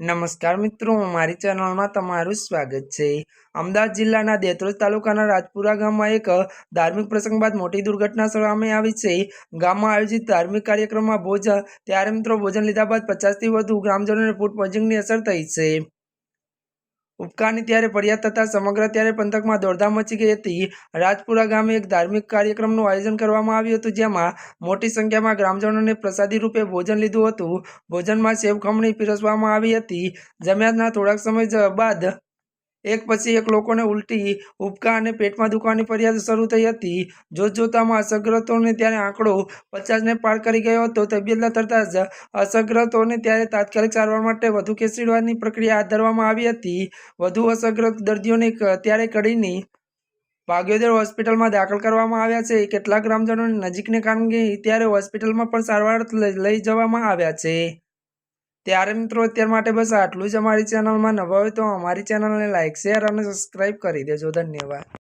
नमस्कार मित्रों, हमारी चैनल में तमारू स्वागत है। अमदावाद जिल्लाना देत्रोज तालुकाना राजपुरा गाममां एक धार्मिक प्रसंग बाद मोटी दुर्घटना सामे आवी छे। गाममां आयोजित धार्मिक कार्यक्रममां भोज त्यारे मित्रों भोजन लीधा बाद 50 थी वधु ग्रामजनोने फूड पॉइजनिंगनी असर थई छे। उपकाરની ત્યારે ફરિયાદ થતા સમગ્ર ત્યારે પંથકમાં દોડધામ મચી ગઈ હતી। રાજપુરા ગામે એક ધાર્મિક કાર્યક્રમનું આયોજન કરવામાં આવ્યું હતું, જેમાં મોટી સંખ્યામાં ગ્રામજનોને પ્રસાદી રૂપે ભોજન લીધું હતું। ભોજનમાં સેવ ખમણી પીરસવામાં આવી હતી। જમ્યાના થોડાક સમય બાદ એક પછી એક લોકોને ઉલટી, ઉબકા અને પેટમાં દુખવાની ફરિયાદ શરૂ થઈ હતી। જોતજોતામાં અસરગ્રસ્તોને ત્યારે આંકડો 50ને પાર કરી ગયો હતો। તબિયત લથડતા જ અસરગ્રસ્તોને ત્યારે તાત્કાલિક સારવાર માટે વધુ ખસેડવાની પ્રક્રિયા હાથ ધરવામાં આવી હતી। વધુ અસરગ્રસ્ત દર્દીઓને ત્યારે કડીની ભાગ્યોદય હોસ્પિટલમાં દાખલ કરવામાં આવ્યા છે। કેટલાક ગ્રામજનોને નજીકની ખાનગી ત્યારે હોસ્પિટલમાં પણ સારવાર લઈ જવામાં આવ્યા છે। ત્યારે મિત્રો અત્યાર માટે બસ આટલું જ। અમારી ચેનલમાં નવા હોય તો અમારી ચેનલને લાઇક, શેર અને સબસ્ક્રાઇબ કરી દેજો। ધન્યવાદ।